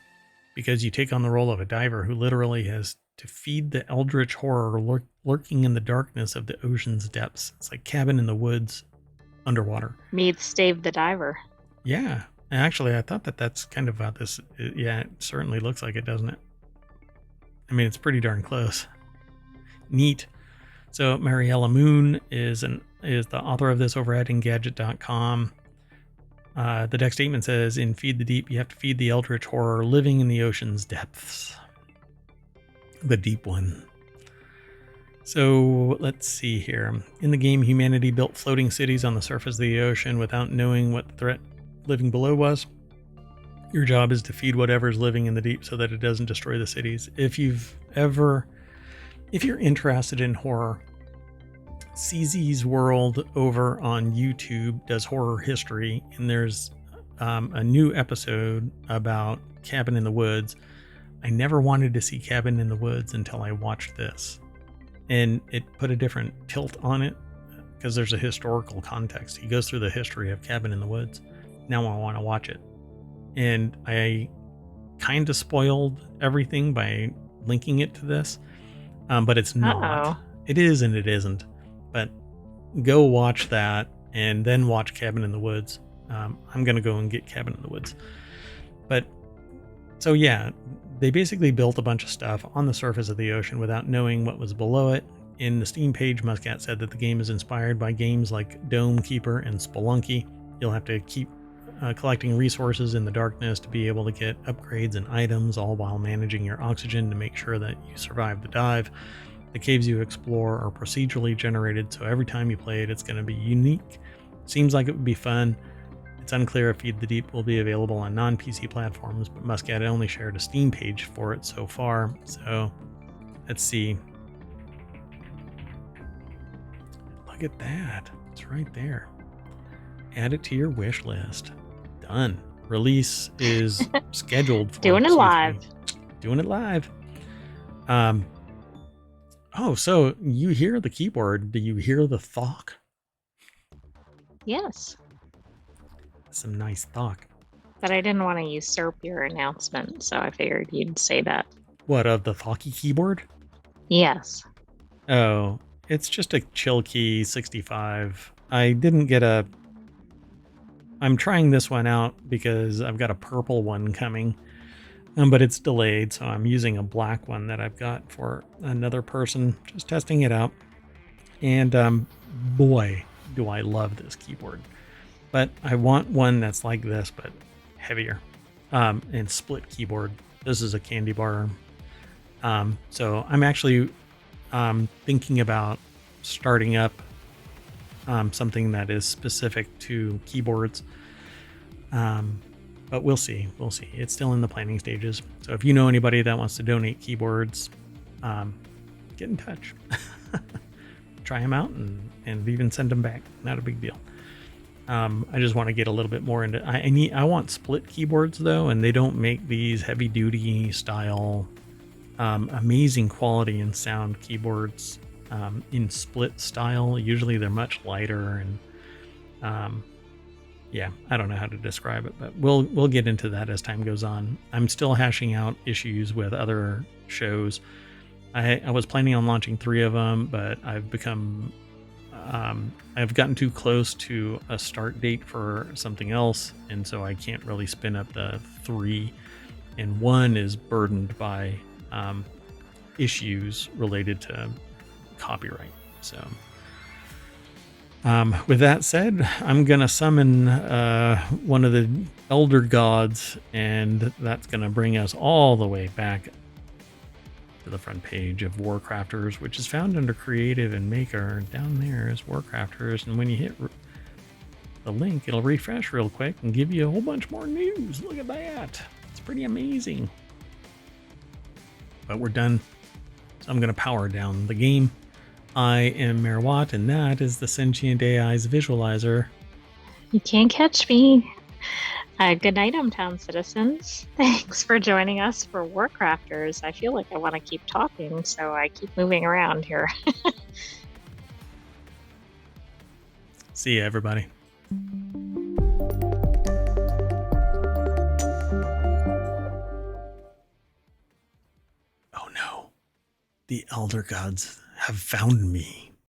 Speaker 1: because you take on the role of a diver who literally has to feed the eldritch horror lurking in the darkness of the ocean's depths. It's like Cabin in the Woods underwater.
Speaker 2: Meets Dave the Diver.
Speaker 1: Yeah. Actually, I thought that's kind of about this. Yeah, it certainly looks like it, doesn't it? I mean, it's pretty darn close. Neat. So Mariella Moon is the author of this over at Engadget.com. The deck statement says, in Feed the Deep, you have to feed the eldritch horror living in the ocean's depths. The deep one. So let's see here. In the game, humanity built floating cities on the surface of the ocean without knowing what the threat living below was. Your job is to feed whatever's living in the deep so that it doesn't destroy the cities. If you're interested in horror, CZ's World over on YouTube does horror history, and there's a new episode about Cabin in the Woods. I never wanted to see Cabin in the Woods until I watched this, and it put a different tilt on it because there's a historical context. He goes through the history of Cabin in the Woods. Now I want to watch it, and I kind of spoiled everything by linking it to this, but it's not.
Speaker 2: Uh-oh.
Speaker 1: It is and it isn't. But go watch that and then watch Cabin in the Woods. I'm going to go and get Cabin in the Woods. But so yeah, they basically built a bunch of stuff on the surface of the ocean without knowing what was below it. In the Steam page, Muscat said that the game is inspired by games like Dome Keeper and Spelunky. You'll have to keep collecting resources in the darkness to be able to get upgrades and items, all while managing your oxygen to make sure that you survive the dive. The caves you explore are procedurally generated, so every time you play it, it's going to be unique. Seems like it would be fun. It's unclear if Feed the Deep will be available on non-PC platforms, but Muscat only shared a Steam page for it so far. So let's see. Look at that. It's right there. Add it to your wish list. Done. Release is scheduled for
Speaker 2: Doing it
Speaker 1: Q3.
Speaker 2: live.
Speaker 1: Doing it live. Oh, so you hear the keyboard. Do you hear the thok?
Speaker 2: Yes.
Speaker 1: Some nice thok.
Speaker 2: But I didn't want to usurp your announcement, so I figured you'd say that.
Speaker 1: What, of the thocky keyboard?
Speaker 2: Yes.
Speaker 1: Oh, it's just a chill key 65. I didn't get a... I'm trying this one out because I've got a purple one coming. But it's delayed, so I'm using a black one that I've got for another person, just testing it out. And boy, do I love this keyboard. But I want one that's like this, but heavier. And split keyboard. This is a candy bar. So I'm actually thinking about starting up something that is specific to keyboards. But we'll see. We'll see. It's still in the planning stages. So if you know anybody that wants to donate keyboards, get in touch. Try them out and even send them back. Not a big deal. I just want to get a little bit more into... I want split keyboards though, and they don't make these heavy duty style, amazing quality and sound keyboards in split style. Usually they're much lighter and yeah, I don't know how to describe it, but we'll get into that as time goes on. I'm still hashing out issues with other shows. I was planning on launching 3 of them, but I've gotten too close to a start date for something else, and so I can't really spin up the 3. And 1 is burdened by issues related to copyright. So with that said, I'm going to summon one of the elder gods, and that's going to bring us all the way back to the front page of WarCrafters, which is found under Creative and Maker. Down there is WarCrafters, and when you hit the link, it'll refresh real quick and give you a whole bunch more news. Look at that. It's pretty amazing. But we're done, so I'm going to power down the game. I am Merwat, and that is the Sentient AI's visualizer.
Speaker 2: You can't catch me. Good night, ohmTown citizens. Thanks for joining us for WarCrafters. I feel like I want to keep talking, so I keep moving around here.
Speaker 1: See ya, everybody. Oh no. The Elder Gods have found me.